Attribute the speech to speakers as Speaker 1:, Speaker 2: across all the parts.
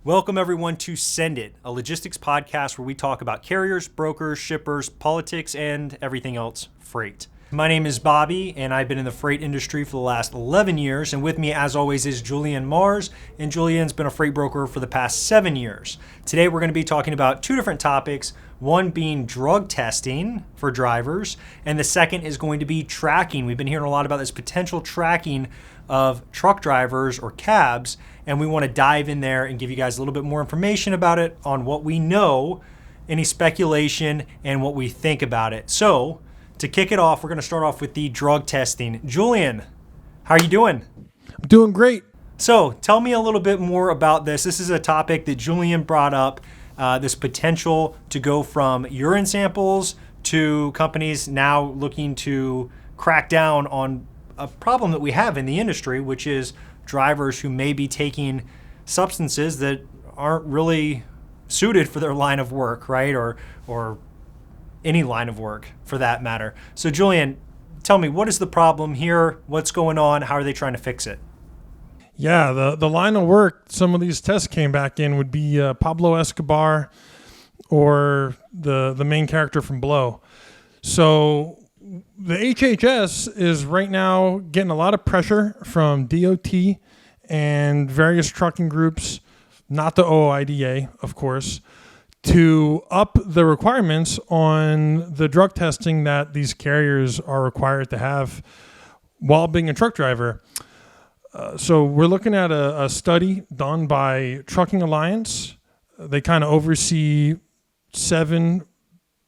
Speaker 1: Welcome, everyone, to Send It, a logistics podcast where we talk about carriers, brokers, shippers, politics, and everything else freight. My name is Bobby, and I've been in the freight industry for the last 11 years. And with me, as always, is Julian Mars. And Julian's been a freight broker for the past 7 years. Today, we're going to be talking about two different topics. One being drug testing for drivers, and the second is going to be tracking. We've been hearing a lot about this potential tracking of truck drivers or cabs, and we want to dive in there and give you guys a little bit more information about it on what we know, any speculation, and what we think about it. So, to kick it off, we're going to start off with the drug testing. Julian, how are you doing?
Speaker 2: I'm doing great.
Speaker 1: So, tell me a little bit more about this. This is a topic that Julian brought up, this potential to go from urine samples to companies now looking to crack down on a problem that we have in the industry, which is drivers who may be taking substances that aren't really suited for their line of work, right? Or any line of work for that matter. So Julian, tell me, what is the problem here? What's going on? How are they trying to fix it?
Speaker 2: Yeah, the line of work some of these tests came back in would be Pablo Escobar or the main character from Blow. So the HHS is right now getting a lot of pressure from DOT and various trucking groups, not the OOIDA, of course, to up the requirements on the drug testing that these carriers are required to have while being a truck driver. So we're looking at a study done by Trucking Alliance. They kind of oversee 7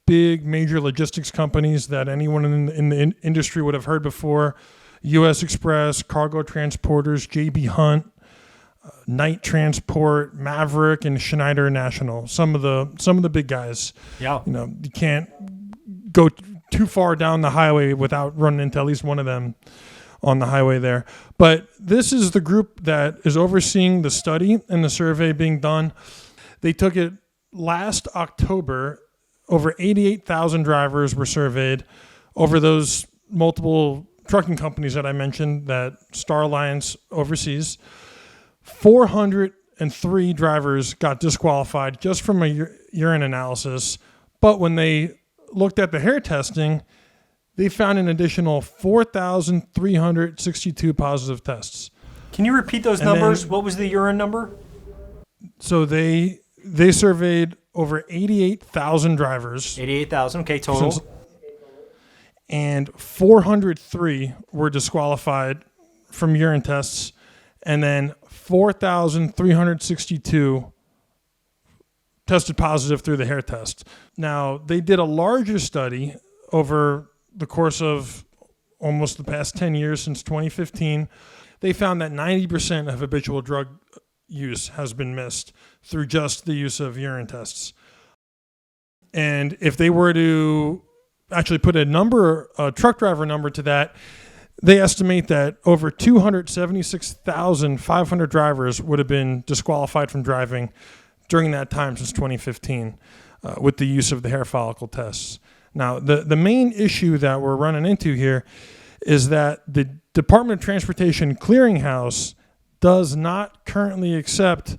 Speaker 2: big major logistics companies that anyone in the industry would have heard before: U.S. Express, Cargo Transporters, J.B. Hunt, Knight Transport, Maverick, and Schneider National. Some of the big guys.
Speaker 1: Yeah.
Speaker 2: You can't go too far down the highway without running into at least one of them on the highway there. But this is the group that is overseeing the study and the survey being done. They took it last October. Over 88,000 drivers were surveyed over those multiple trucking companies that I mentioned that Star Alliance oversees. 403 drivers got disqualified just from a urine analysis. But when they looked at the hair testing, they found an additional 4,362 positive tests.
Speaker 1: Can you repeat those numbers? What was the urine number?
Speaker 2: So they surveyed over 88,000 drivers.
Speaker 1: 88,000, okay, total.
Speaker 2: And 403 were disqualified from urine tests, and then 4,362 tested positive through the hair test. Now, they did a larger study over the course of almost the past 10 years, since 2015. They found that 90% of habitual drug use has been missed through just the use of urine tests. And if they were to actually put a truck driver number to that, they estimate that over 276,500 drivers would have been disqualified from driving during that time since 2015 with the use of the hair follicle tests. Now, the main issue that we're running into here is that the Department of Transportation Clearinghouse does not currently accept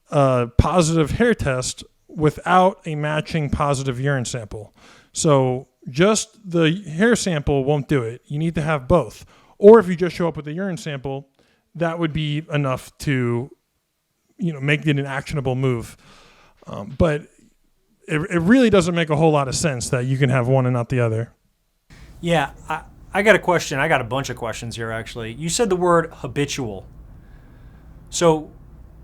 Speaker 2: a positive hair test without a matching positive urine sample. So just the hair sample won't do it. You need to have both. Or if you just show up with a urine sample, that would be enough to, make it an actionable move. But it really doesn't make a whole lot of sense that you can have one and not the other.
Speaker 1: Yeah, I got a question. I got a bunch of questions here, actually. You said the word habitual. So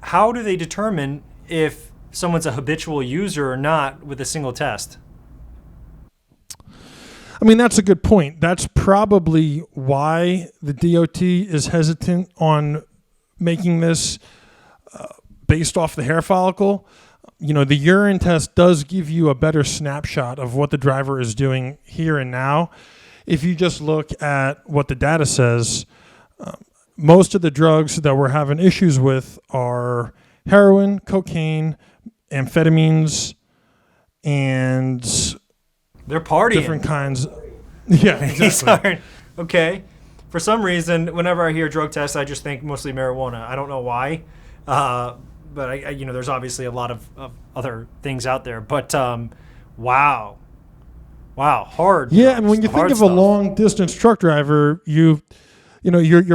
Speaker 1: how do they determine if someone's a habitual user or not with a single test?
Speaker 2: I mean, that's a good point. That's probably why the DOT is hesitant on making this based off the hair follicle. The urine test does give you a better snapshot of what the driver is doing here and now. If you just look at what the data says, most of the drugs that we're having issues with are heroin, cocaine, amphetamines, and
Speaker 1: they're partying.
Speaker 2: Different kinds. Yeah, exactly.
Speaker 1: Okay. For some reason, whenever I hear drug tests, I just think mostly marijuana. I don't know why. but there's obviously a lot of other things out there. But wow, hard.
Speaker 2: Yeah,
Speaker 1: drugs,
Speaker 2: and when you think
Speaker 1: hard
Speaker 2: of
Speaker 1: stuff.
Speaker 2: a long distance truck driver, you're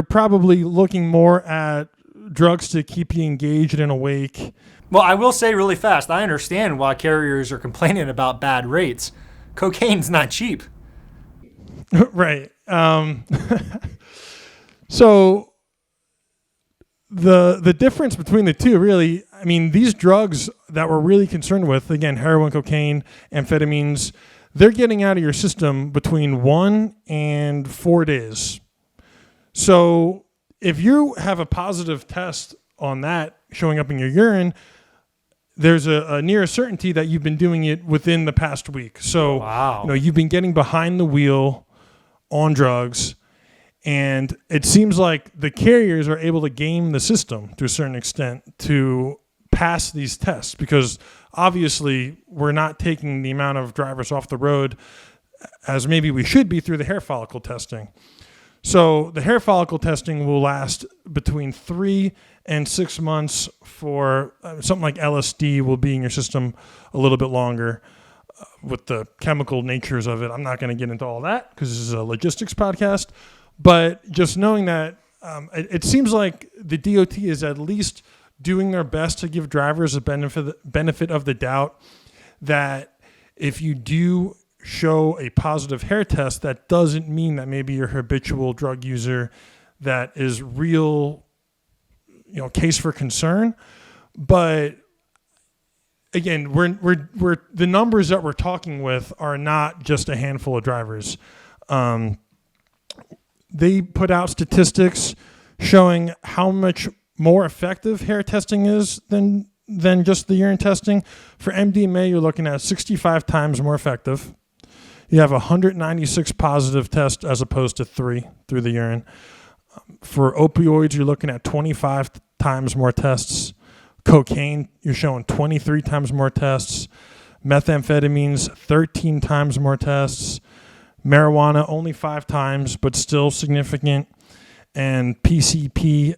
Speaker 2: probably looking more at drugs to keep you engaged and awake.
Speaker 1: Well, I will say really fast, I understand why carriers are complaining about bad rates. Cocaine's not cheap.
Speaker 2: Right. So the difference between the two, really, I mean, these drugs that we're really concerned with, again, heroin, cocaine, amphetamines, they're getting out of your system between 1 and 4 days. So if you have a positive test on that showing up in your urine, there's a near certainty that you've been doing it within the past week. So
Speaker 1: Wow.
Speaker 2: you've been getting behind the wheel on drugs, and it seems like the carriers are able to game the system to a certain extent to pass these tests, because obviously we're not taking the amount of drivers off the road as maybe we should be through the hair follicle testing. So the hair follicle testing will last between 3 and 6 months for something like LSD will be in your system a little bit longer with the chemical natures of it. I'm not going to get into all that because this is a logistics podcast, but just knowing that it seems like the DOT is at least doing their best to give drivers a benefit of the doubt that if you do show a positive hair test, that doesn't mean that maybe you're a habitual drug user that is real, case for concern. But again, we're the numbers that we're talking with are not just a handful of drivers. They put out statistics showing how much more effective hair testing is than just the urine testing. For MDMA, you're looking at 65 times more effective. You have 196 positive tests as opposed to 3 through the urine. For opioids, you're looking at 25 times more tests. Cocaine, you're showing 23 times more tests. Methamphetamines, 13 times more tests. Marijuana, only 5 times, but still significant. And PCP,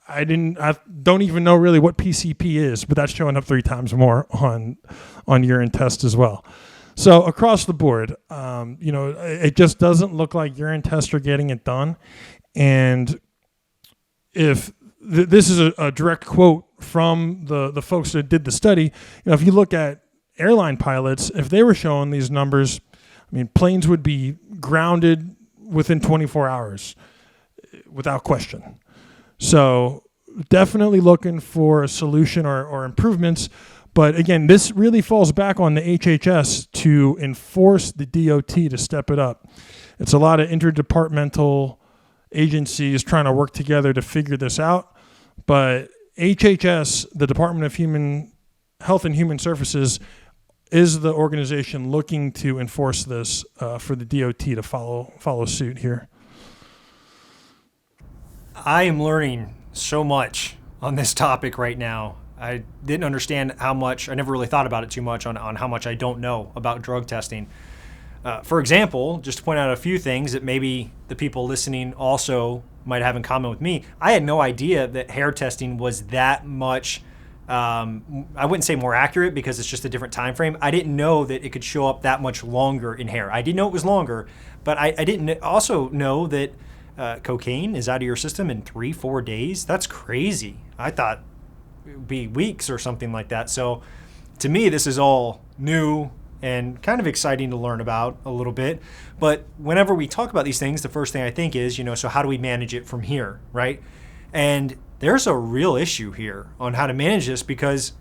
Speaker 2: I don't even know really what PCP is, but that's showing up 3 times more on urine tests as well. So across the board, it just doesn't look like urine tests are getting it done. And if this is a direct quote from the folks that did the study, if you look at airline pilots, if they were showing these numbers, I mean, planes would be grounded within 24 hours without question. So definitely looking for a solution or improvements. But again, this really falls back on the HHS to enforce the DOT to step it up. It's a lot of interdepartmental agencies trying to work together to figure this out. But HHS, the Department of Health and Human Services, is the organization looking to enforce this for the DOT to follow suit here.
Speaker 1: I am learning so much on this topic right now. I didn't understand how much, I never really thought about it too much on how much I don't know about drug testing. For example, just to point out a few things that maybe the people listening also might have in common with me, I had no idea that hair testing was that much, I wouldn't say more accurate because it's just a different time frame. I didn't know that it could show up that much longer in hair. I did know it was longer, but I didn't also know that cocaine is out of your system in 3-4 days. That's crazy. I thought it would be weeks or something like that. So to me, this is all new and kind of exciting to learn about a little bit. But whenever we talk about these things, the first thing I think is, so how do we manage it from here, right? And there's a real issue here on how to manage this because,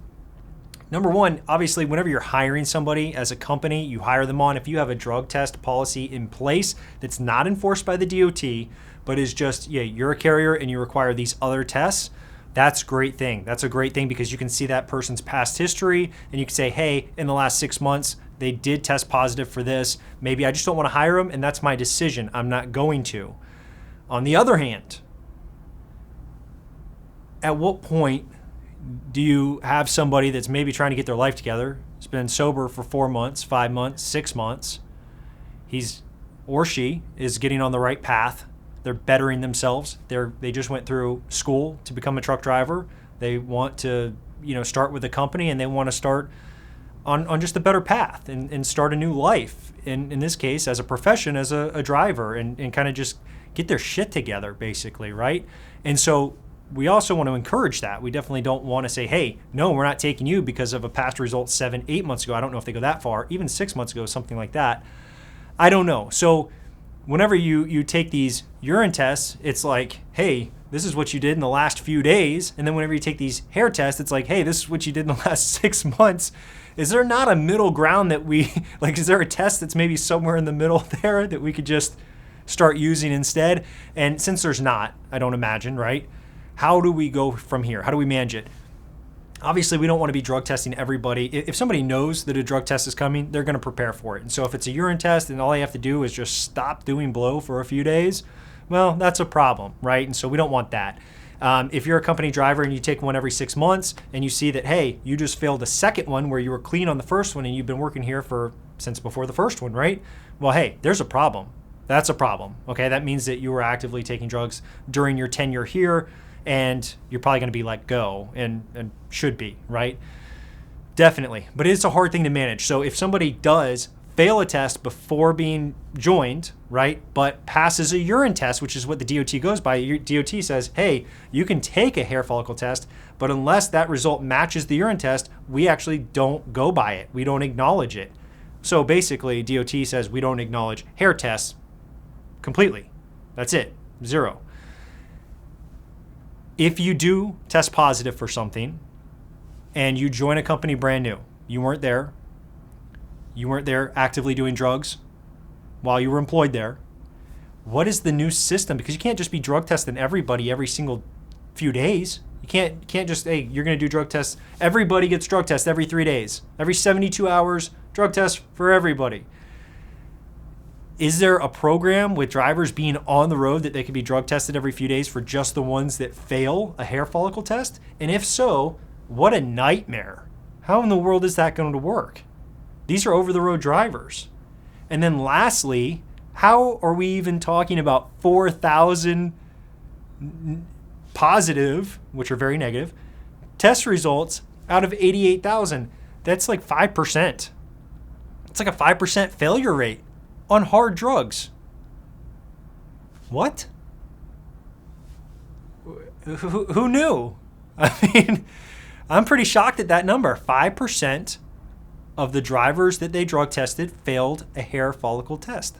Speaker 1: number one, obviously, whenever you're hiring somebody as a company, you hire them on. If you have a drug test policy in place that's not enforced by the DOT, but is just, you're a carrier and you require these other tests, that's a great thing. That's a great thing because you can see that person's past history and you can say, hey, in the last 6 months, they did test positive for this. Maybe I just don't want to hire them and that's my decision. I'm not going to. On the other hand, at what point do you have somebody that's maybe trying to get their life together, has been sober for 4 months, 5 months, 6 months, he's or she is getting on the right path, they're bettering themselves, they just went through school to become a truck driver, They want to, start with a company, and they want to start on just a better path and start a new life. In this case, as a profession, as a driver, and kind of just get their shit together, basically, right? And so we also want to encourage that. We definitely don't want to say, hey, no, we're not taking you because of a past result 7-8 months ago. I don't know if they go that far, even 6 months ago, something like that. I don't know. So whenever you take these urine tests, it's like, hey, this is what you did in the last few days. And then whenever you take these hair tests, it's like, hey, this is what you did in the last 6 months. Is there not a middle ground that is there a test that's maybe somewhere in the middle there that we could just start using instead? And since there's not, I don't imagine, right? How do we go from here? How do we manage it? Obviously, we don't want to be drug testing everybody. If somebody knows that a drug test is coming, they're going to prepare for it. And so if it's a urine test and all they have to do is just stop doing blow for a few days, well, that's a problem, right? And so we don't want that. If you're a company driver and you take one every 6 months and you see that, hey, you just failed a second one where you were clean on the first one and you've been working here since before the first one, right? Well, hey, there's a problem. That's a problem. Okay, that means that you were actively taking drugs during your tenure here, and you're probably going to be let go and should be, right? Definitely. But it's a hard thing to manage. So if somebody does fail a test before being joined, right, but passes a urine test, which is what the DOT goes by, DOT says, hey, you can take a hair follicle test, but unless that result matches the urine test, we actually don't go by it. We don't acknowledge it. So basically, DOT says we don't acknowledge hair tests completely. That's it. 0. If you do test positive for something and you join a company brand new, you weren't there actively doing drugs while you were employed there, what is the new system? Because you can't just be drug testing everybody every single few days. You can't just, hey, you're going to do drug tests. Everybody gets drug tests every 3 days. Every 72 hours, drug tests for everybody. Is there a program with drivers being on the road that they can be drug tested every few days for just the ones that fail a hair follicle test? And if so, what a nightmare. How in the world is that going to work? These are over-the-road drivers. And then lastly, how are we even talking about 4,000 positive, which are very negative, test results out of 88,000? That's like 5%. It's like a 5% failure rate on hard drugs. What? Who knew? I mean, I'm pretty shocked at that number. 5% of the drivers that they drug tested failed a hair follicle test.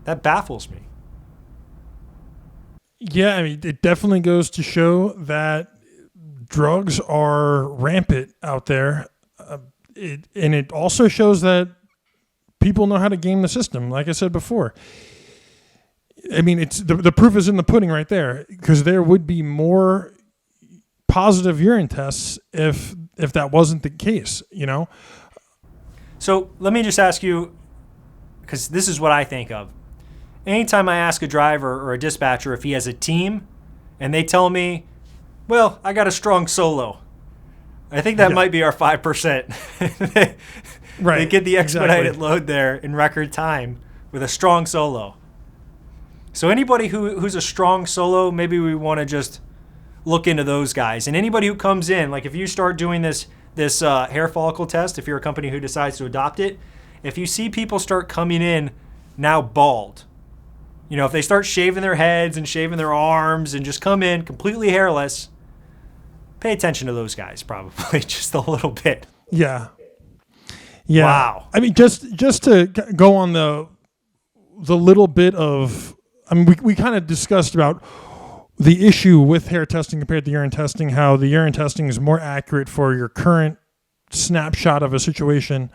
Speaker 1: That baffles me.
Speaker 2: Yeah, I mean, it definitely goes to show that drugs are rampant out there. And it also shows that people know how to game the system, like I said before. I mean, it's the proof is in the pudding right there, because there would be more positive urine tests if that wasn't the case,
Speaker 1: So let me just ask you, because this is what I think of. Anytime I ask a driver or a dispatcher if he has a team and they tell me, well, I got a strong solo, I think that might be our 5%.
Speaker 2: Right.
Speaker 1: They get the expedited load there in record time with a strong solo. So anybody who's a strong solo, maybe we want to just look into those guys. And anybody who comes in, like if you start doing this hair follicle test, if you're a company who decides to adopt it, if you see people start coming in now bald, if they start shaving their heads and shaving their arms and just come in completely hairless, pay attention to those guys probably just a little bit.
Speaker 2: Yeah.
Speaker 1: Wow.
Speaker 2: I mean, just to go on the little bit of, I mean, we kind of discussed about the issue with hair testing compared to urine testing, how the urine testing is more accurate for your current snapshot of a situation.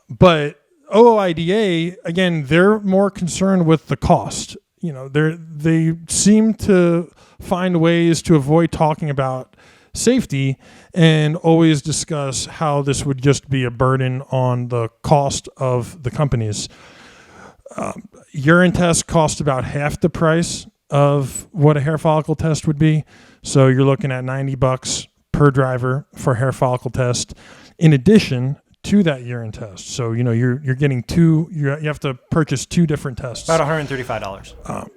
Speaker 2: But OOIDA, again, they're more concerned with the cost. They seem to find ways to avoid talking about safety and always discuss how this would just be a burden on the cost of the companies. Urine tests cost about half the price of what a hair follicle test would be. So you're looking at $90 per driver for a hair follicle test, in addition to that urine test. So, you're getting you have to purchase 2 different tests.
Speaker 1: About $135.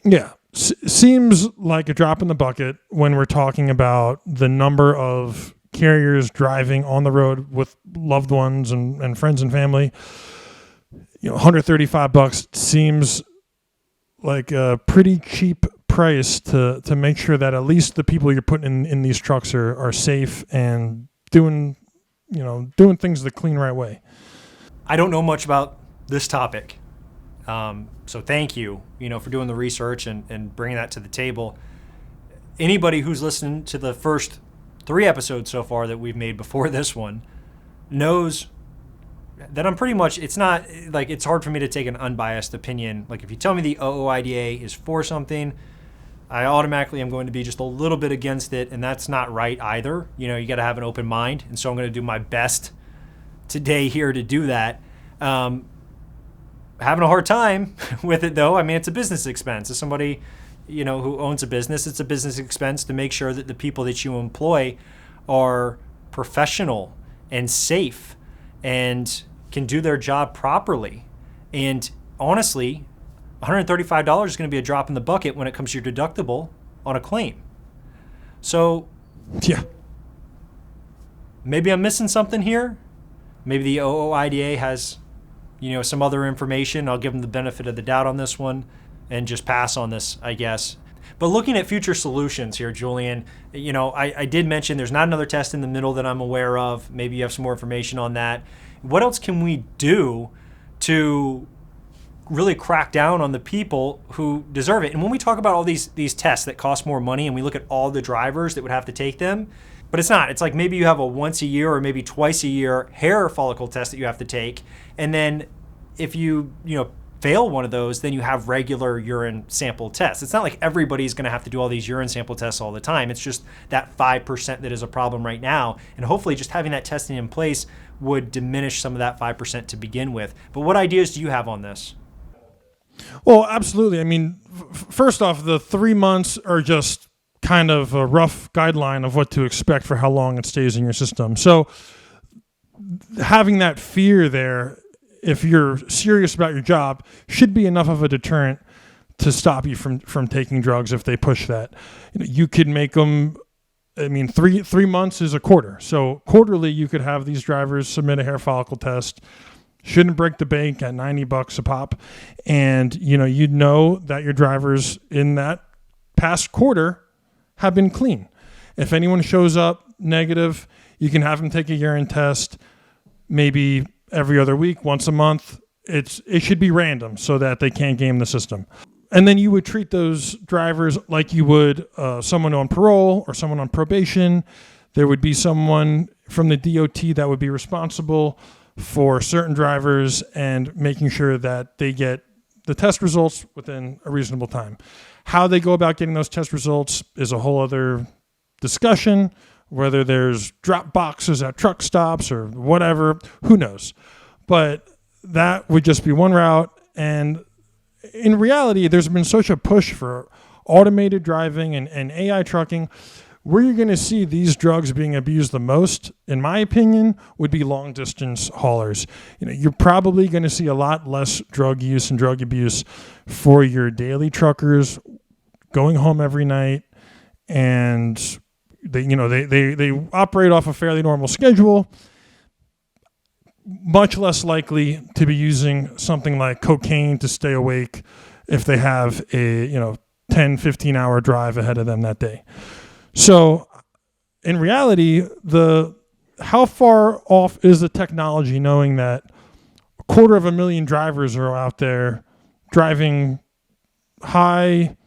Speaker 2: Yeah. seems like a drop in the bucket when we're talking about the number of carriers driving on the road with loved ones and friends and family. $135 seems like a pretty cheap price to make sure that at least the people you're putting in these trucks are safe and doing things the clean right way.
Speaker 1: I don't know much about this topic. So thank you, for doing the research and bringing that to the table. Anybody who's listened to the first 3 episodes so far that we've made before this one knows that I'm pretty much, it's not like, it's hard for me to take an unbiased opinion. Like if you tell me the OOIDA is for something, I automatically am going to be just a little bit against it, and that's not right either. You got to have an open mind, and so I'm going to do my best today here to do that. Having a hard time with it though. I mean, it's a business expense. As somebody, who owns a business, it's a business expense to make sure that the people that you employ are professional and safe and can do their job properly. And honestly, $135 is going to be a drop in the bucket when it comes to your deductible on a claim. So
Speaker 2: yeah,
Speaker 1: maybe I'm missing something here. Maybe the OOIDA has some other information. I'll give them the benefit of the doubt on this one and just pass on this, I guess. But looking at future solutions here, Julian, I did mention there's not another test in the middle that I'm aware of. Maybe you have some more information on that. What else can we do to really crack down on the people who deserve it? And when we talk about all these tests that cost more money and we look at all the drivers that would have to take them, but it's not. It's like maybe you have a once a year or maybe twice a year hair follicle test that you have to take. And then if you fail one of those, then you have regular urine sample tests. It's not like everybody's going to have to do all these urine sample tests all the time. It's just that 5% that is a problem right now. And hopefully just having that testing in place would diminish some of that 5% to begin with. But what ideas do you have on this?
Speaker 2: Well, absolutely. I mean, first off, the 3 months are just kind of a rough guideline of what to expect for how long it stays in your system. So having that fear there, if you're serious about your job, should be enough of a deterrent to stop you from taking drugs if they push that. You could make them, I mean, three months is a quarter. So quarterly, you could have these drivers submit a hair follicle test. Shouldn't break the bank at $90 a pop. And, you'd know that your drivers in that past quarter have been clean. If anyone shows up negative, you can have them take a urine test, maybe every other week, once a month. It should be random so that they can't game the system. And then you would treat those drivers like you would someone on parole or someone on probation. There would be someone from the DOT that would be responsible for certain drivers and making sure that they get the test results within a reasonable time. How they go about getting those test results is a whole other discussion, whether there's drop boxes at truck stops or whatever, who knows. But that would just be one route. And in reality, there's been such a push for automated driving and AI trucking. Where you're going to see these drugs being abused the most, in my opinion, would be long distance haulers. You're probably going to see a lot less drug use and drug abuse for your daily truckers going home every night, and they operate off a fairly normal schedule. Much less likely to be using something like cocaine to stay awake if they have a 10, 15-hour drive ahead of them that day. So in reality, how far off is the technology knowing that 250,000 drivers are out there driving high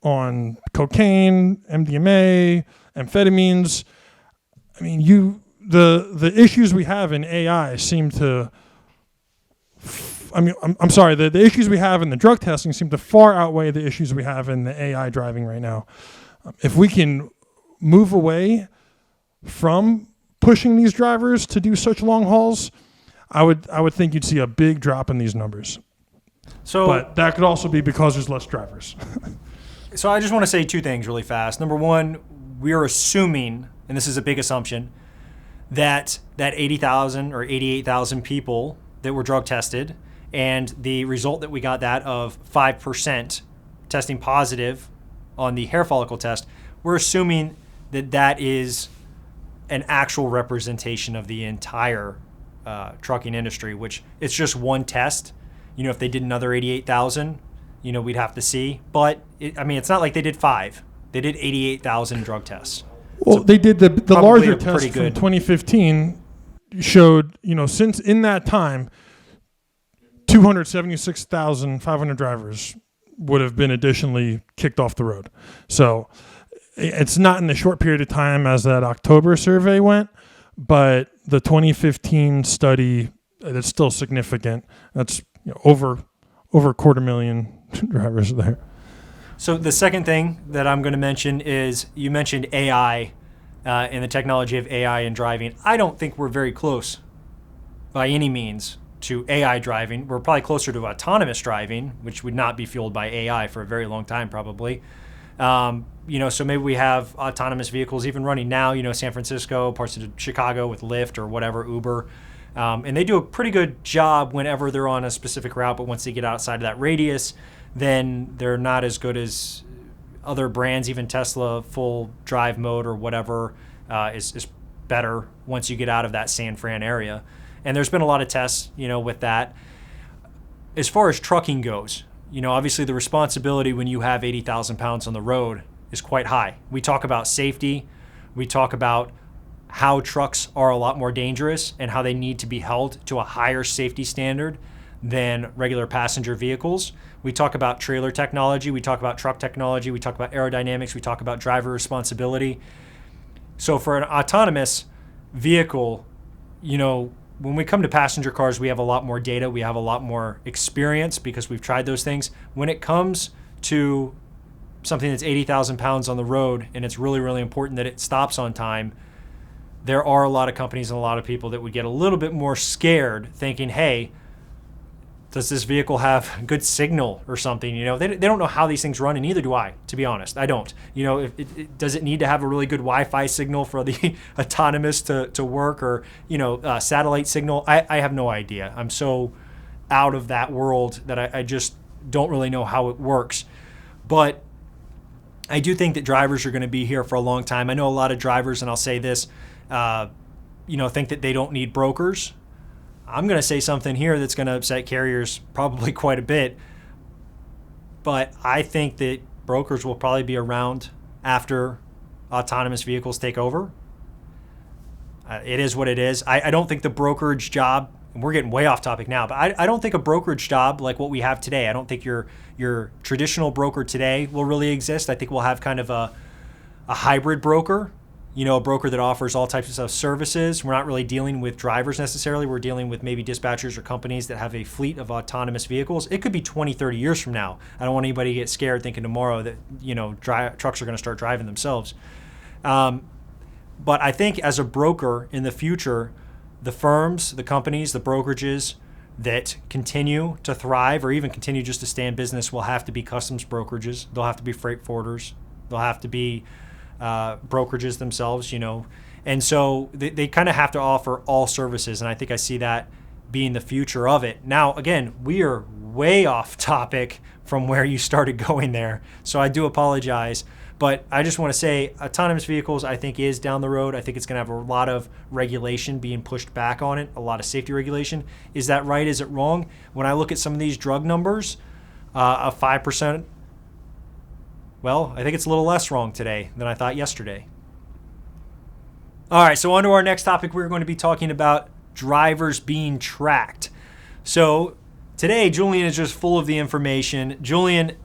Speaker 2: on cocaine, MDMA, amphetamines? I mean, the issues we have in AI seem to, I'm sorry, the issues we have in the drug testing seem to far outweigh the issues we have in the AI driving right now. If we can move away from pushing these drivers to do such long hauls, I would think you'd see a big drop in these numbers. But that could also be because there's less drivers.
Speaker 1: So I just want to say 2 things really fast. Number one, we are assuming, and this is a big assumption, that 80,000 or 88,000 people that were drug tested, and the result that we got that of 5% testing positive on the hair follicle test, we're assuming that that is an actual representation of the entire trucking industry, which it's just one test. If they did another 88,000, we'd have to see. But it's not like they did 5. They did 88,000 drug tests.
Speaker 2: Well,
Speaker 1: So
Speaker 2: they did the larger test
Speaker 1: pretty
Speaker 2: from
Speaker 1: good.
Speaker 2: 2015 showed, since in that time, 276,500 drivers would have been additionally kicked off the road. So it's not in the short period of time as that October survey went, but the 2015 study, it's still significant. That's over 250,000 drivers there.
Speaker 1: So the second thing that I'm going to mention is you mentioned AI and the technology of AI in driving. I don't think we're very close by any means to AI driving. We're probably closer to autonomous driving, which would not be fueled by AI for a very long time probably. So maybe we have autonomous vehicles even running now, San Francisco, parts of Chicago with Lyft or whatever, Uber. And they do a pretty good job whenever they're on a specific route, but once they get outside of that radius, then they're not as good as other brands. Even Tesla full drive mode or whatever is better once you get out of that San Fran area. And there's been a lot of tests, with that. As far as trucking goes, obviously the responsibility when you have 80,000 pounds on the road is quite high. We talk about safety. We talk about how trucks are a lot more dangerous and how they need to be held to a higher safety standard than regular passenger vehicles. We talk about trailer technology. We talk about truck technology. We talk about aerodynamics. We talk about driver responsibility. So for an autonomous vehicle, when we come to passenger cars, we have a lot more data. We have a lot more experience because we've tried those things. When it comes to something that's 80,000 pounds on the road and it's really, really important that it stops on time, there are a lot of companies and a lot of people that would get a little bit more scared thinking, hey, does this vehicle have good signal or something? They don't know how these things run, and neither do I, to be honest. I don't. Does it need to have a really good Wi-Fi signal for the autonomous to work, or satellite signal? I have no idea. I'm so out of that world that I just don't really know how it works. But I do think that drivers are going to be here for a long time. I know a lot of drivers, and I'll say this, think that they don't need brokers. I'm going to say something here that's going to upset carriers probably quite a bit, but I think that brokers will probably be around after autonomous vehicles take over. It is what it is. I don't think the brokerage job, and we're getting way off topic now, but I don't think a brokerage job like what we have today, I don't think your traditional broker today will really exist. I think we'll have kind of a hybrid broker. A broker that offers all types of services. We're not really dealing with drivers necessarily. We're dealing with maybe dispatchers or companies that have a fleet of autonomous vehicles. It could be 20, 30 years from now. I don't want anybody to get scared thinking tomorrow that, trucks are going to start driving themselves. But I think as a broker in the future, the firms, the companies, the brokerages that continue to thrive or even continue just to stay in business will have to be customs brokerages. They'll have to be freight forwarders. They'll have to be brokerages themselves, and so they kind of have to offer all services, and I think I see that being the future of it. Now, again, we are way off topic from where you started going there, so I do apologize, but I just want to say autonomous vehicles I think is down the road. I think it's going to have a lot of regulation being pushed back on it, a lot of safety regulation. Is that right? Is it wrong? When I look at some of these drug numbers, of 5%, well, I think it's a little less wrong today than I thought yesterday. All right, so on to our next topic. We're going to be talking about drivers being tracked. So today, Julian is just full of the information. Julian,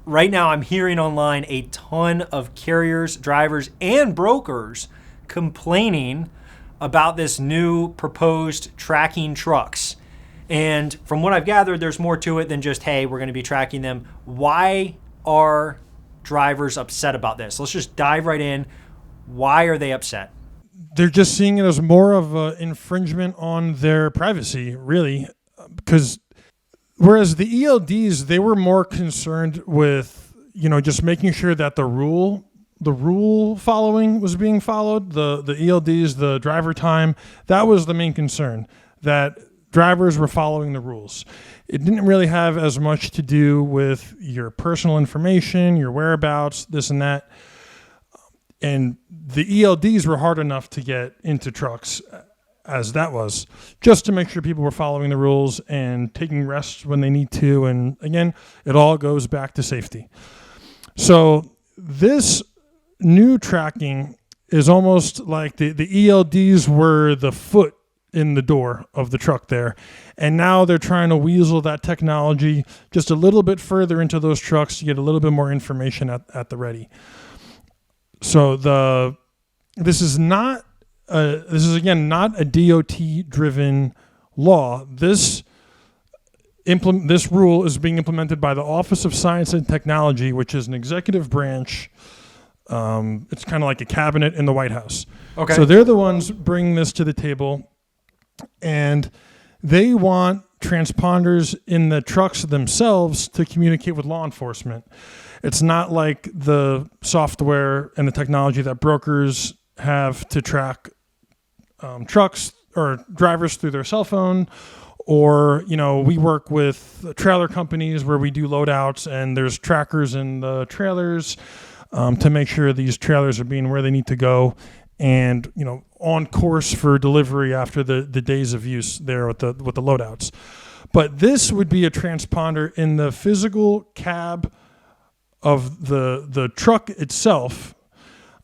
Speaker 1: right now I'm hearing online a ton of carriers, drivers, and brokers complaining about this new proposed tracking trucks. And from what I've gathered, there's more to it than just, hey, we're going to be tracking them. Why are drivers upset about this? Let's just dive right in. Why are they upset?
Speaker 2: They're just seeing it as more of an infringement on their privacy, really, because whereas the ELDs, they were more concerned with, just making sure that the rule following was being followed. The ELDs, the driver time, that was the main concern, that drivers were following the rules. It didn't really have as much to do with your personal information, your whereabouts, this and that. And the ELDs were hard enough to get into trucks as that was, just to make sure people were following the rules and taking rests when they need to. And again, it all goes back to safety. So this new tracking is almost like the ELDs were the foot in the door of the truck there. And now they're trying to weasel that technology just a little bit further into those trucks to get a little bit more information at the ready. So this is again not a DOT driven law. This rule is being implemented by the Office of Science and Technology, which is an executive branch. It's kind of like a cabinet in the White House.
Speaker 1: Okay.
Speaker 2: So they're the ones bringing this to the table, and they want transponders in the trucks themselves to communicate with law enforcement. It's not like the software and the technology that brokers have to track trucks or drivers through their cell phone, or, we work with trailer companies where we do loadouts and there's trackers in the trailers to make sure these trailers are being where they need to go and, on course for delivery after the days of use there with the loadouts. But this would be a transponder in the physical cab of the truck itself.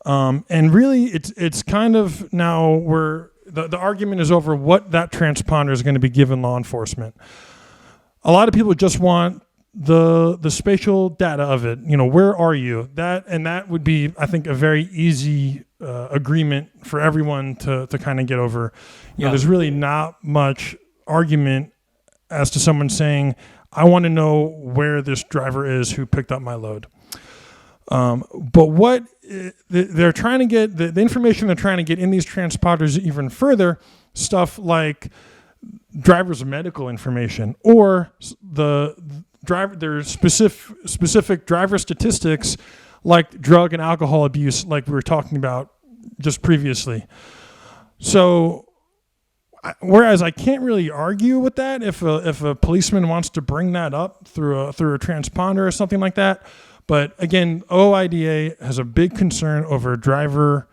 Speaker 2: And really it's kind of now where the argument is over what that transponder is going to be given law enforcement. A lot of people just want the spatial data of it. Where are you? That would be, I think, a very easy agreement for everyone to kind of get over. There's really not much argument as to someone saying, I want to know where this driver is who picked up my load. But what they're trying to get, the information they're trying to get in these transponders even further, stuff like driver's medical information or their specific driver statistics like drug and alcohol abuse, like we were talking about just previously. So whereas I can't really argue with that if a policeman wants to bring that up through a transponder or something like that. But again, OIDA has a big concern over driver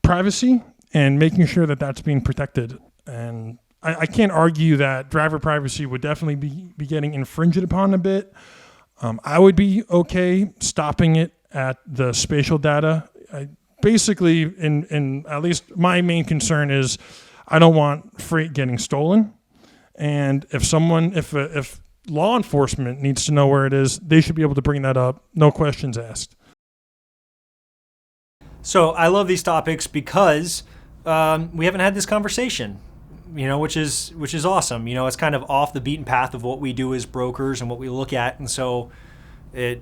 Speaker 2: privacy and making sure that that's being protected. And I can't argue that driver privacy would definitely be getting infringed upon a bit. I would be okay stopping it at the spatial data. Basically, in at least my main concern is I don't want freight getting stolen. And if law enforcement needs to know where it is, they should be able to bring that up. No questions asked.
Speaker 1: So I love these topics because we haven't had this conversation, which is awesome. It's kind of off the beaten path of what we do as brokers and what we look at. And so it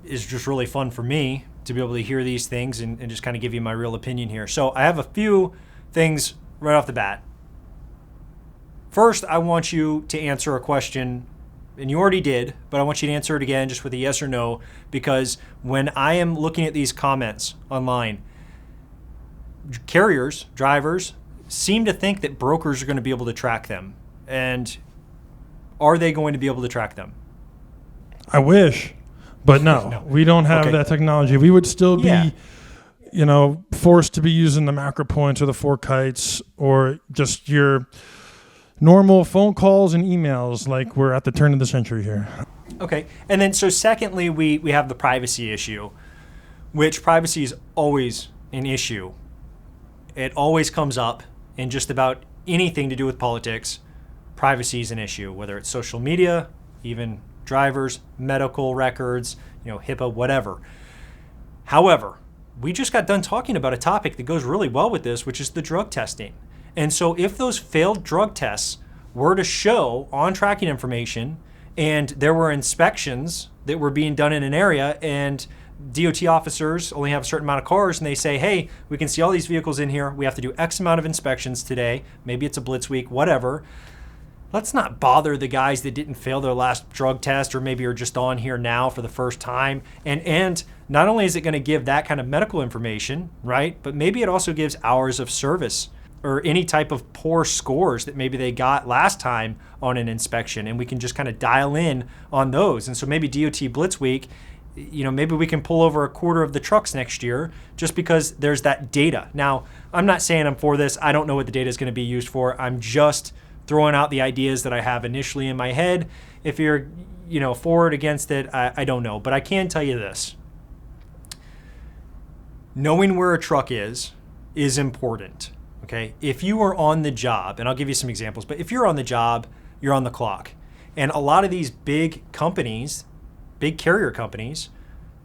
Speaker 1: is just really fun for me to be able to hear these things and just kind of give you my real opinion here. So I have a few things right off the bat. First, I want you to answer a question, and you already did, but I want you to answer it again just with a yes or no, because when I am looking at these comments online, carriers, drivers, seem to think that brokers are going to be able to track them. And are they going to be able to track them?
Speaker 2: I wish, but no. We don't have that technology. We would still be, forced to be using the macro points or the 4Kites or just your normal phone calls and emails like we're at the turn of the century here.
Speaker 1: Okay. And then so secondly, we have the privacy issue, which privacy is always an issue. It always comes up in just about anything to do with politics. Privacy is an issue, whether it's social media, even drivers, medical records, HIPAA, whatever. However, we just got done talking about a topic that goes really well with this, which is the drug testing. And so if those failed drug tests were to show on tracking information and there were inspections that were being done in an area and DOT officers only have a certain amount of cars and they say, hey, we can see all these vehicles in here. We have to do X amount of inspections today. Maybe it's a blitz week, whatever. Let's not bother the guys that didn't fail their last drug test or maybe are just on here now for the first time. And not only is it going to give that kind of medical information, right, but maybe it also gives hours of service or any type of poor scores that maybe they got last time on an inspection, and we can just kind of dial in on those. And so maybe DOT Blitz Week, maybe we can pull over a quarter of the trucks next year just because there's that data. Now, I'm not saying I'm for this. I don't know what the data is going to be used for. I'm just throwing out the ideas that I have initially in my head. If you're, for it, against it, I don't know. But I can tell you this. Knowing where a truck is important. Okay, if you are on the job, and I'll give you some examples, but if you're on the job, you're on the clock. And a lot of these big companies, big carrier companies,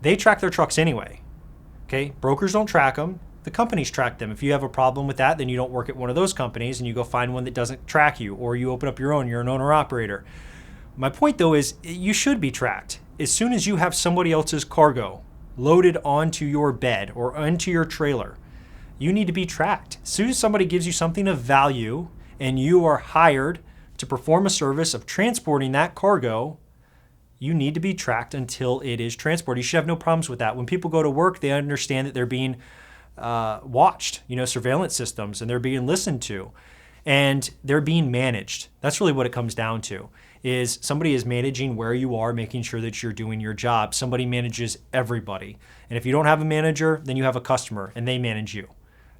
Speaker 1: they track their trucks anyway. Okay, brokers don't track them, the companies track them. If you have a problem with that, then you don't work at one of those companies and you go find one that doesn't track you, or you open up your own, you're an owner operator. My point though is you should be tracked. As soon as you have somebody else's cargo loaded onto your bed or onto your trailer, you need to be tracked. As soon as somebody gives you something of value and you are hired to perform a service of transporting that cargo, you need to be tracked until it is transported. You should have no problems with that. When people go to work, they understand that they're being watched, surveillance systems, and they're being listened to, and they're being managed. That's really what it comes down to, is somebody is managing where you are, making sure that you're doing your job. Somebody manages everybody. And if you don't have a manager, then you have a customer and they manage you.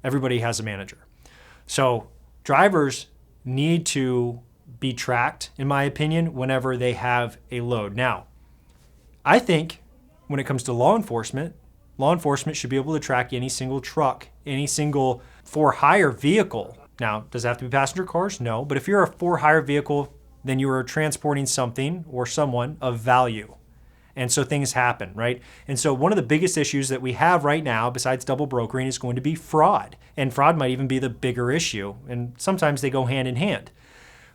Speaker 1: Everybody has a manager. So drivers need to be tracked, in my opinion, whenever they have a load. Now, I think when it comes to law enforcement should be able to track any single truck, any single for-hire vehicle. Now, does it have to be passenger cars? No. But if you're a for-hire vehicle, then you are transporting something or someone of value. And so things happen, right? And so one of the biggest issues that we have right now, besides double brokering, is going to be fraud. And fraud might even be the bigger issue. And sometimes they go hand in hand.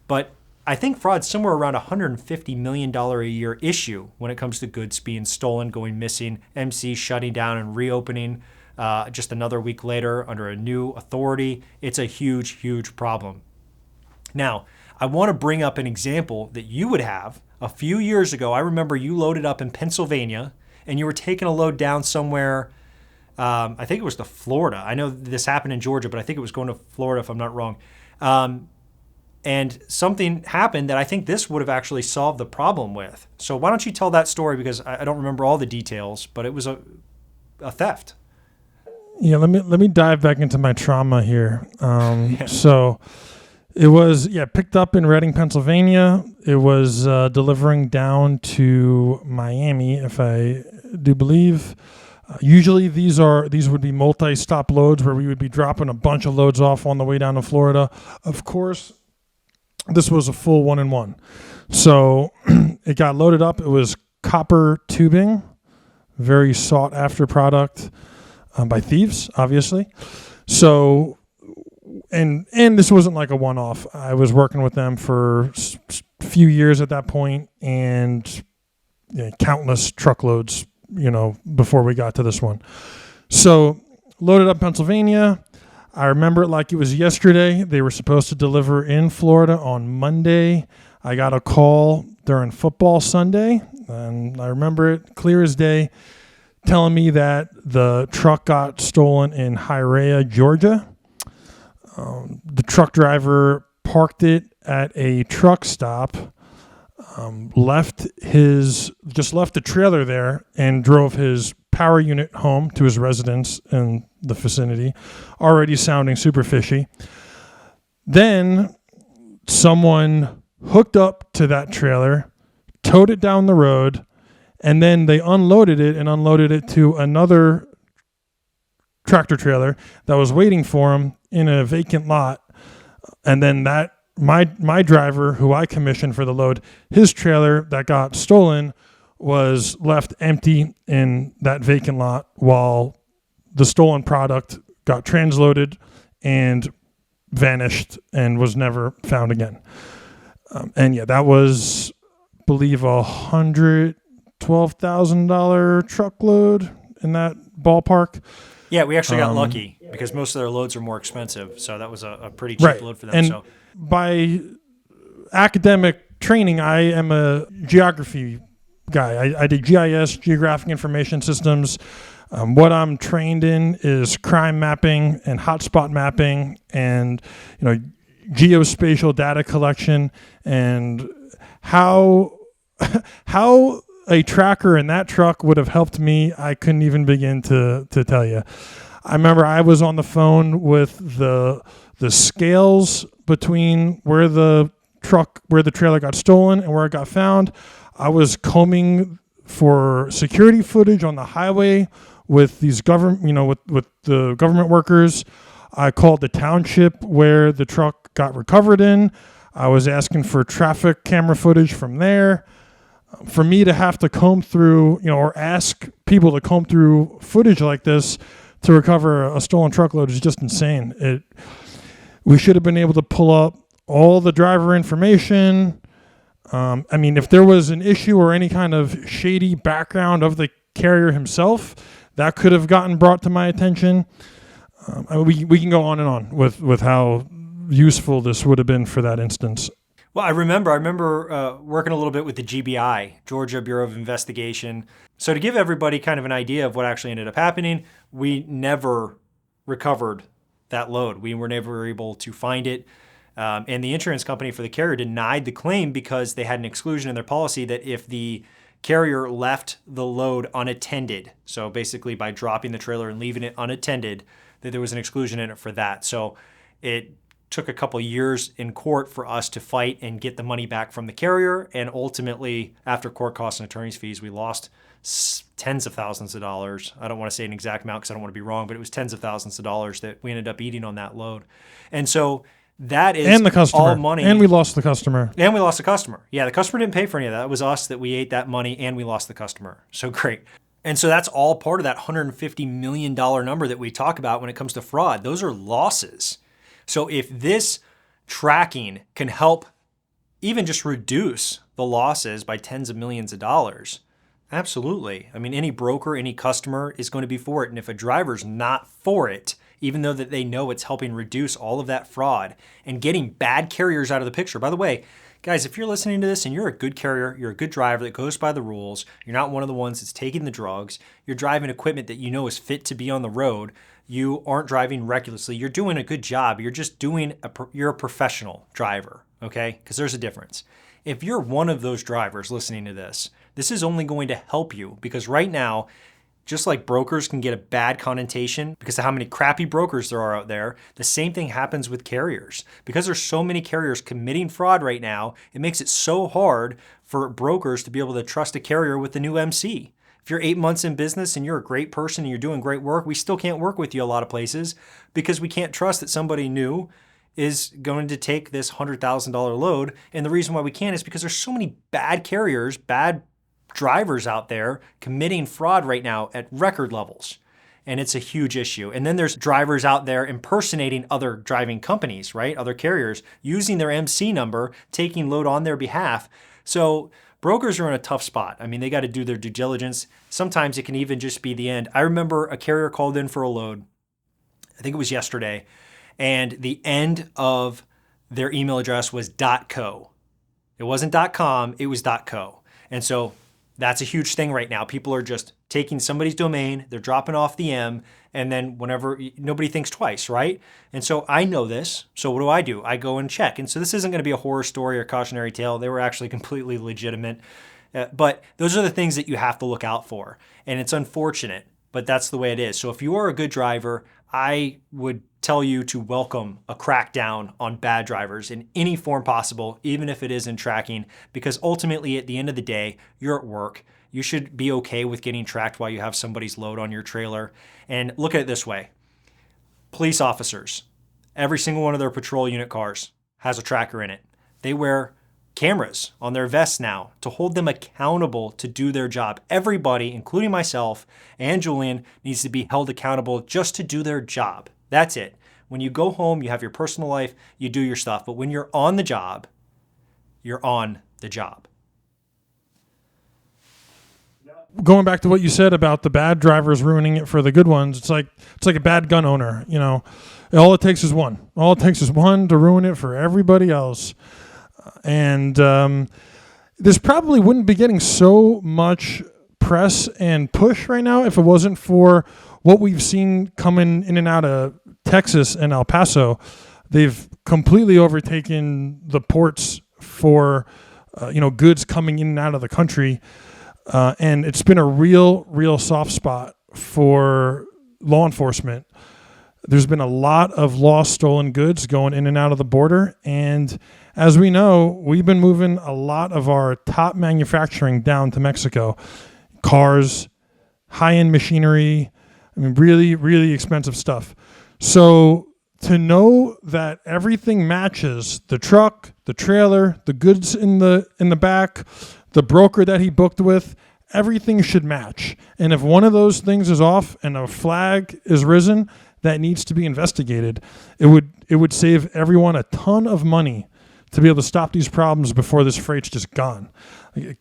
Speaker 1: But I think fraud's somewhere around $150 million a year issue when it comes to goods being stolen, going missing, MC shutting down and reopening just another week later under a new authority. It's a huge, huge problem. Now, I want to bring up an example that you would have. A few years ago, I remember you loaded up in Pennsylvania and you were taking a load down somewhere. I think it was to Florida. I know this happened in Georgia, but I think it was going to Florida if I'm not wrong. And something happened that I think this would have actually solved the problem with. So why don't you tell that story, because I don't remember all the details, but it was a theft.
Speaker 2: Yeah, let me dive back into my trauma here. So it was picked up in Reading, Pennsylvania. It was delivering down to Miami, if I do believe. Usually these would be multi-stop loads where we would be dropping a bunch of loads off on the way down to Florida. Of course, this was a full 1-in-1. So it got loaded up. It was copper tubing, very sought after product by thieves, obviously. So, and this wasn't like a one-off. I was working with them for a few years at that point, and countless truckloads, before we got to this one. So loaded up Pennsylvania. I remember it like it was yesterday. They were supposed to deliver in Florida on Monday. I got a call during football Sunday, and I remember it clear as day, telling me that the truck got stolen in Hialeah, Georgia. The truck driver parked it at a truck stop, left the trailer there and drove his power unit home to his residence in the vicinity, already sounding super fishy. Then someone hooked up to that trailer, towed it down the road, and then they unloaded it to another tractor trailer that was waiting for him in a vacant lot. And then my driver, who I commissioned for the load, his trailer that got stolen was left empty in that vacant lot while the stolen product got transloaded and vanished and was never found again. That was, I believe, $112,000 truckload in that ballpark.
Speaker 1: Yeah, we actually got lucky because most of their loads are more expensive. So that was a pretty cheap load for them.
Speaker 2: And by academic training, I am a geography guy. I did GIS, Geographic Information Systems. What I'm trained in is crime mapping and hotspot mapping, and geospatial data collection, and how a tracker in that truck would have helped me, I couldn't even begin to tell you. I remember I was on the phone with the scales between where the trailer got stolen and where it got found. I was combing for security footage on the highway with these with the government workers. I called the township where the truck got recovered in. I was asking for traffic camera footage from there. For me to have to comb through, or ask people to comb through footage like this to recover a stolen truckload is just insane. We should have been able to pull up all the driver information. If there was an issue or any kind of shady background of the carrier himself, that could have gotten brought to my attention. We can go on and on with how useful this would have been for that instance.
Speaker 1: Well, I remember working a little bit with the GBI, Georgia Bureau of Investigation. So to give everybody kind of an idea of what actually ended up happening, we never recovered that load. We were never able to find it. And the insurance company for the carrier denied the claim because they had an exclusion in their policy that if the carrier left the load unattended, so basically by dropping the trailer and leaving it unattended, that there was an exclusion in it for that. So it took a couple years in court for us to fight and get the money back from the carrier. And ultimately, after court costs and attorney's fees, we lost tens of thousands of dollars. I don't want to say an exact amount because I don't want to be wrong, but it was tens of thousands of dollars that we ended up eating on that load. And so that is
Speaker 2: and the customer.
Speaker 1: All money.
Speaker 2: And we lost the customer.
Speaker 1: And we lost the customer. Yeah, the customer didn't pay for any of that. It was us that we ate that money and we lost the customer. So great. And so that's all part of that $150 million number that we talk about when it comes to fraud. Those are losses. So if this tracking can help even just reduce the losses by tens of millions of dollars, absolutely. Any broker, any customer is going to be for it. And if a driver's not for it, even though that they know it's helping reduce all of that fraud and getting bad carriers out of the picture. By the way, guys, if you're listening to this and you're a good carrier, you're a good driver that goes by the rules, you're not one of the ones that's taking the drugs, you're driving equipment that you know is fit to be on the road, you aren't driving recklessly, you're doing a good job, you're just you're a professional driver, okay? Because there's a difference. If you're one of those drivers listening to this, this is only going to help you because right now, just like brokers can get a bad connotation because of how many crappy brokers there are out there, the same thing happens with carriers. Because there's so many carriers committing fraud right now, it makes it so hard for brokers to be able to trust a carrier with the new MC. If you're 8 months in business and you're a great person and you're doing great work, we still can't work with you a lot of places because we can't trust that somebody new is going to take this $100,000 load. And the reason why we can't is because there's so many bad carriers, bad drivers out there committing fraud right now at record levels. And it's a huge issue. And then there's drivers out there impersonating other driving companies, right? Other carriers using their MC number, taking load on their behalf. So brokers are in a tough spot. They got to do their due diligence. Sometimes it can even just be the end. I remember a carrier called in for a load. I think it was yesterday. And the end of their email address was .co. It wasn't .com, it was .co. And so that's a huge thing right now. People are just taking somebody's domain, they're dropping off the M, and then nobody thinks twice, right? And so I know this. So what do? I go and check. And so this isn't going to be a horror story or cautionary tale. They were actually completely legitimate. But those are the things that you have to look out for. And it's unfortunate, but that's the way it is. So if you are a good driver, I would tell you to welcome a crackdown on bad drivers in any form possible, even if it is in tracking, because ultimately at the end of the day, you're at work. You should be okay with getting tracked while you have somebody's load on your trailer. And look at it this way. Police officers, every single one of their patrol unit cars has a tracker in it. They wear cameras on their vests now to hold them accountable to do their job. Everybody, including myself and Julian, needs to be held accountable just to do their job. That's it. When you go home, you have your personal life, you do your stuff. But when you're on the job, you're on the job.
Speaker 2: Going back to what you said about the bad drivers ruining it for the good ones, it's like a bad gun owner. All it takes is one. All it takes is one to ruin it for everybody else. And this probably wouldn't be getting so much press and push right now if it wasn't for what we've seen coming in and out of Texas and El Paso. They've completely overtaken the ports for goods coming in and out of the country, and it's been a real soft spot for law enforcement. There's been a lot of lost stolen goods going in and out of the border, and as we know, we've been moving a lot of our top manufacturing down to Mexico. Cars, high-end machinery, really expensive stuff. So to know that everything matches, the truck, the trailer, the goods in the back, the broker that he booked with, everything should match. And if one of those things is off and a flag is risen that needs to be investigated, it would save everyone a ton of money to be able to stop these problems before this freight's just gone.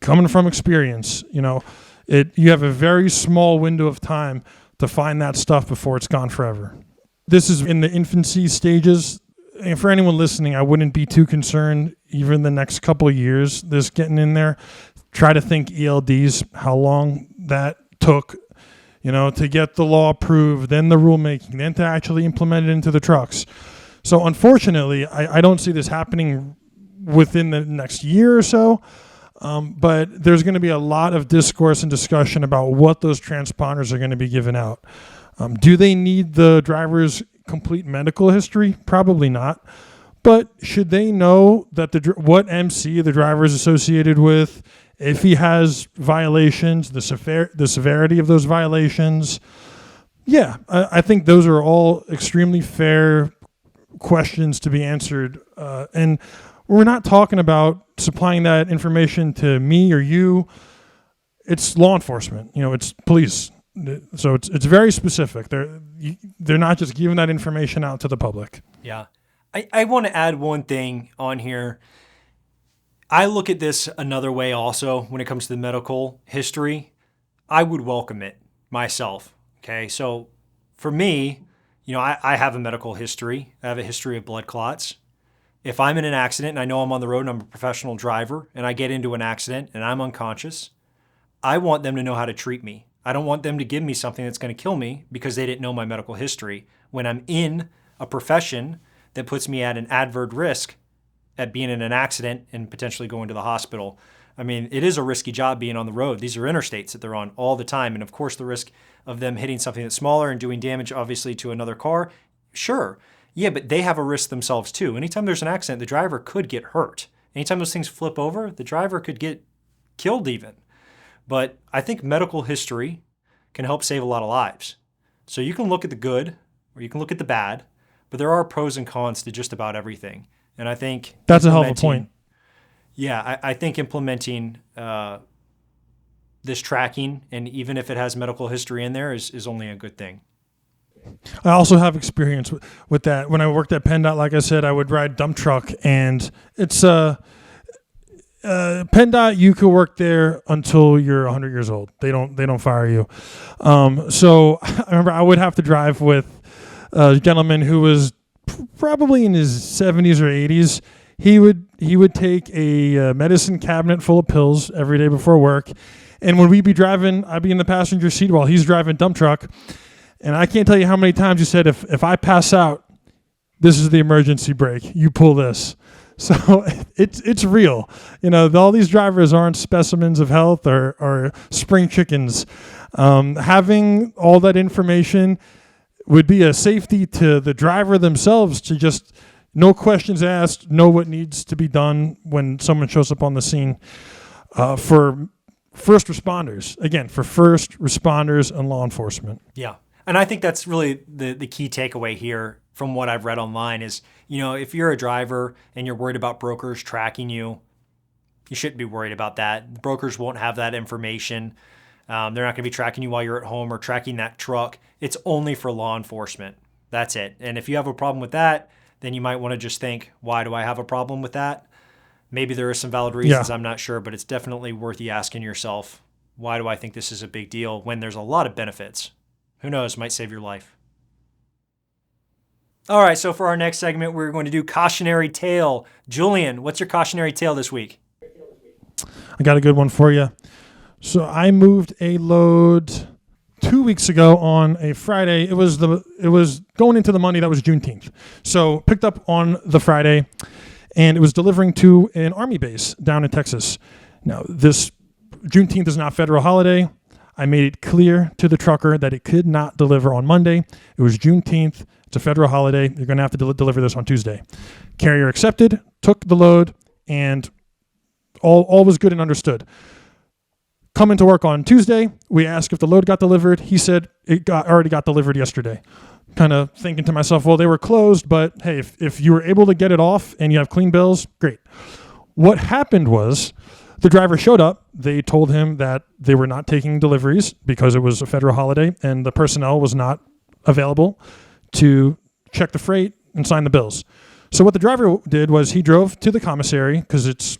Speaker 2: Coming from experience, you have a very small window of time to find that stuff before it's gone forever. This is in the infancy stages. And for anyone listening, I wouldn't be too concerned even the next couple of years, this getting in there. Try to think ELDs, how long that took, to get the law approved, then the rulemaking, then to actually implement it into the trucks. So unfortunately, I don't see this happening within the next year or so, but there's going to be a lot of discourse and discussion about what those transponders are going to be given out. Do they need the driver's complete medical history? Probably not. But should they know that what MC the driver is associated with, if he has violations, the severity of those violations? Yeah, I think those are all extremely fair questions to be answered. And we're not talking about supplying that information to me or you. It's law enforcement. It's police. So it's very specific. They're not just giving that information out to the public.
Speaker 1: Yeah. I want to add one thing on here. I look at this another way also when it comes to the medical history. I would welcome it myself. Okay. So for me, I have a medical history. I have a history of blood clots. If I'm in an accident and I know I'm on the road and I'm a professional driver and I get into an accident and I'm unconscious, I want them to know how to treat me. I don't want them to give me something that's going to kill me because they didn't know my medical history. When I'm in a profession that puts me at an adverse risk at being in an accident and potentially going to the hospital. It is a risky job being on the road. These are interstates that they're on all the time. And of course, the risk of them hitting something that's smaller and doing damage, obviously, to another car, sure. Yeah, but they have a risk themselves too. Anytime there's an accident, the driver could get hurt. Anytime those things flip over, the driver could get killed even. But I think medical history can help save a lot of lives. So you can look at the good or you can look at the bad, but there are pros and cons to just about everything. And I think
Speaker 2: that's a hell of a point.
Speaker 1: Yeah, I think implementing this tracking, and even if it has medical history in there, is only a good thing.
Speaker 2: I also have experience with that. When I worked at PennDOT, like I said, I would ride dump truck, and it's PennDOT. You could work there until you're 100 years old. They don't fire you. So I remember I would have to drive with a gentleman who was probably in his 70s or 80s. He would take a medicine cabinet full of pills every day before work, and when we'd be driving, I'd be in the passenger seat while he's driving dump truck. And I can't tell you how many times he said, if I pass out, this is the emergency brake. You pull this. So it's real. All these drivers aren't specimens of health or spring chickens. Having all that information would be a safety to the driver themselves to just, no questions asked, know what needs to be done when someone shows up on the scene. For first responders, again, for first responders and law enforcement.
Speaker 1: Yeah. And I think that's really the key takeaway here from what I've read online is, if you're a driver and you're worried about brokers tracking you, you shouldn't be worried about that. The brokers won't have that information. They're not going to be tracking you while you're at home or tracking that truck. It's only for law enforcement. That's it. And if you have a problem with that, then you might want to just think, why do I have a problem with that? Maybe there are some valid reasons, I'm not sure, but it's definitely worth you asking yourself, why do I think this is a big deal when there's a lot of benefits? Who knows, might save your life. All right, so for our next segment, we're going to do cautionary tale. Julian, what's your cautionary tale this week?
Speaker 2: I got a good one for you. So I moved a load 2 weeks ago on a Friday. It was going into the Monday that was Juneteenth. So picked up on the Friday, and it was delivering to an Army base down in Texas. Now, this Juneteenth is not a federal holiday. I made it clear to the trucker that it could not deliver on Monday. It was Juneteenth. It's a federal holiday. You're going to have to deliver this on Tuesday. Carrier accepted, took the load, and all was good and understood. Coming to work on Tuesday, we asked if the load got delivered. He said it already got delivered yesterday. Kind of thinking to myself, well, they were closed, but hey, if you were able to get it off and you have clean bills, great. What happened was the driver showed up. They told him that they were not taking deliveries because it was a federal holiday and the personnel was not available to check the freight and sign the bills. So what the driver did was he drove to the commissary because it's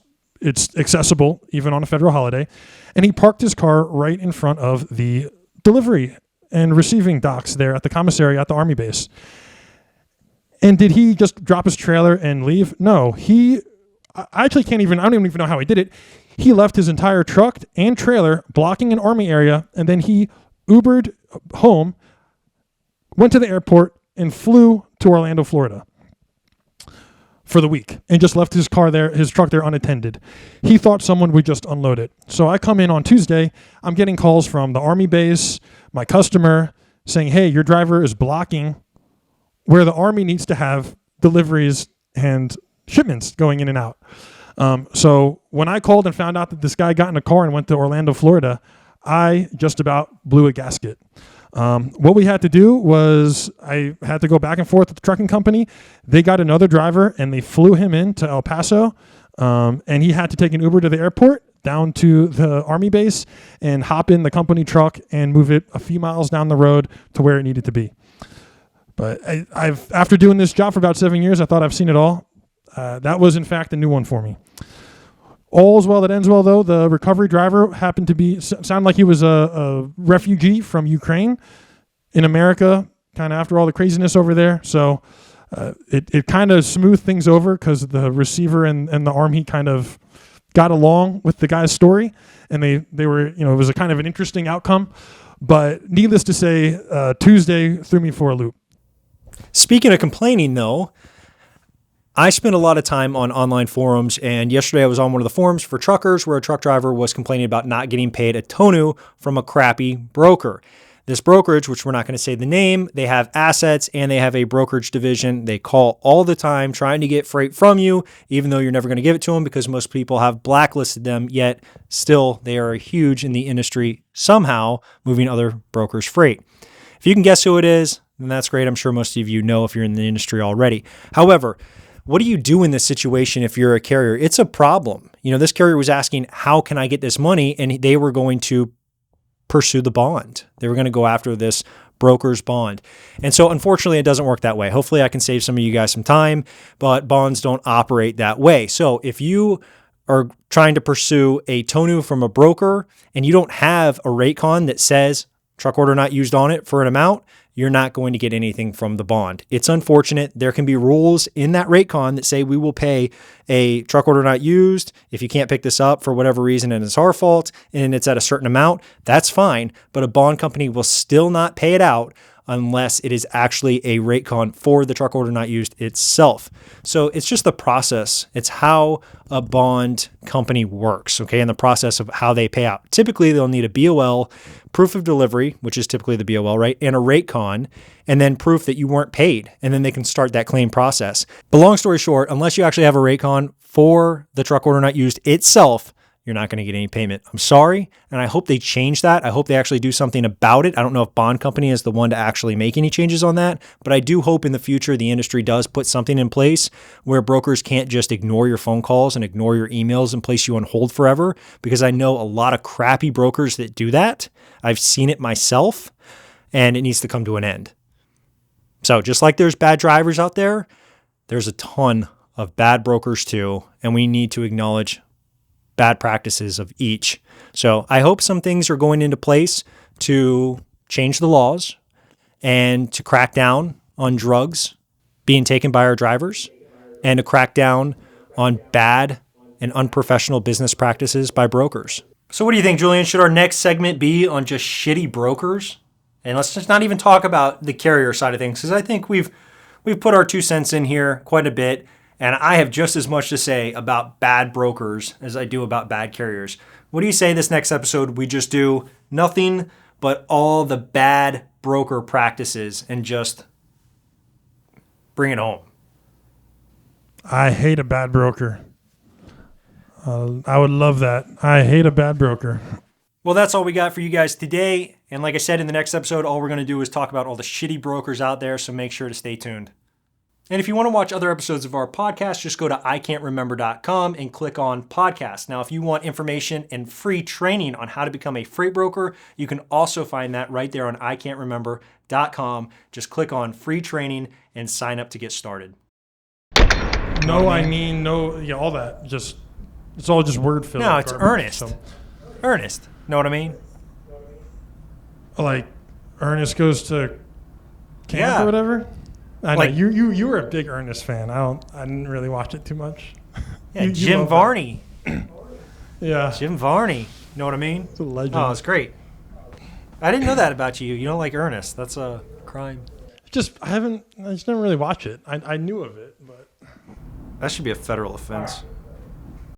Speaker 2: accessible even on a federal holiday, and he parked his car right in front of the delivery and receiving docks there at the commissary at the Army base. And did he just drop his trailer and leave? No, I don't even know how he did it. He left his entire truck and trailer blocking an Army area, and then he Ubered home, went to the airport, and flew to Orlando, Florida for the week, and just left his truck there unattended. He thought someone would just unload it. So I come in on Tuesday. I'm getting calls from the Army base, my customer, saying, hey, your driver is blocking where the Army needs to have deliveries and shipments going in and out. So when I called and found out that this guy got in a car and went to Orlando, Florida, I just about blew a gasket. What we had to do was I had to go back and forth with the trucking company. They got another driver and they flew him into El Paso. And he had to take an Uber to the airport down to the Army base and hop in the company truck and move it a few miles down the road to where it needed to be. But after doing this job for about 7 years, I thought I've seen it all. That was in fact a new one for me. All's well that ends well, though. The recovery driver happened to sound like he was a refugee from Ukraine in America, kind of after all the craziness over there. So it kind of smoothed things over because the receiver and the Army kind of got along with the guy's story, and they were, it was a kind of an interesting outcome. But needless to say, Tuesday threw me for a loop.
Speaker 1: Speaking of complaining, though, I spend a lot of time on online forums, and yesterday I was on one of the forums for truckers where a truck driver was complaining about not getting paid a tonu from a crappy broker. This brokerage, which we're not going to say the name, they have assets and they have a brokerage division. They call all the time trying to get freight from you, even though you're never going to give it to them because most people have blacklisted them, yet still they are huge in the industry somehow moving other brokers' freight. If you can guess who it is, then that's great. I'm sure most of you know if you're in the industry already. However, what do you do in this situation if you're a carrier? It's a problem. This carrier was asking, how can I get this money? And they were going to pursue the bond. They were going to go after this broker's bond. And so unfortunately, it doesn't work that way. Hopefully I can save some of you guys some time, but bonds don't operate that way. So if you are trying to pursue a tonu from a broker and you don't have a rate con that says truck order not used on it for an amount, you're not going to get anything from the bond. It's unfortunate. There can be rules in that rate con that say we will pay a truck order not used if you can't pick this up for whatever reason and it's our fault and it's at a certain amount. That's fine, but a bond company will still not pay it out unless it is actually a rate con for the truck order not used itself. So it's just the process. It's how a bond company works, okay, and the process of how they pay out. Typically, they'll need a BOL, proof of delivery, which is typically the BOL, right, and a rate con, and then proof that you weren't paid, and then they can start that claim process. But long story short, unless you actually have a rate con for the truck order not used itself, you're not going to get any payment. I'm sorry, and I hope they change that. I hope they actually do something about it. I don't know if bond company is the one to actually make any changes on that, but I do hope in the future the industry does put something in place where brokers can't just ignore your phone calls and ignore your emails and place you on hold forever, because I know a lot of crappy brokers that do that. I've seen it myself, and it needs to come to an end. So just like there's bad drivers out there, there's a ton of bad brokers too, and we need to acknowledge bad practices of each. So I hope some things are going into place to change the laws and to crack down on drugs being taken by our drivers and to crack down on bad and unprofessional business practices by brokers. So what do you think, Julian? Should our next segment be on just shitty brokers? And let's just not even talk about the carrier side of things, because I think we've put our 2 cents in here quite a bit, and I have just as much to say about bad brokers as I do about bad carriers. What do you say this next episode we just do nothing but all the bad broker practices and just bring it home?
Speaker 2: I hate a bad broker. I would love that. I hate a bad broker.
Speaker 1: Well, that's all we got for you guys today. And like I said, in the next episode, all we're going to do is talk about all the shitty brokers out there, so make sure to stay tuned. And if you want to watch other episodes of our podcast, just go to ican'tremember.com and click on podcast. Now, if you want information and free training on how to become a freight broker, you can also find that right there on ican'tremember.com. Just click on free training and sign up to get started.
Speaker 2: No, I mean, no, yeah, all that. Just, it's all just word filler.
Speaker 1: No, it's
Speaker 2: garbage,
Speaker 1: earnest.
Speaker 2: so.
Speaker 1: Earnest. Know what I mean?
Speaker 2: Like, Ernest goes to camp
Speaker 1: Yeah.
Speaker 2: or whatever? I know,
Speaker 1: Like-
Speaker 2: you were a big Ernest fan. I didn't really watch it too much.
Speaker 1: Yeah,
Speaker 2: You
Speaker 1: Jim
Speaker 2: love that.
Speaker 1: Varney.
Speaker 2: Yeah.
Speaker 1: Jim Varney. Know what I mean?
Speaker 2: It's a legend.
Speaker 1: Oh, it's great. I didn't know that about you. You don't like Ernest. That's a crime.
Speaker 2: I just never really watch it. I knew of it, but
Speaker 1: That should be a federal offense.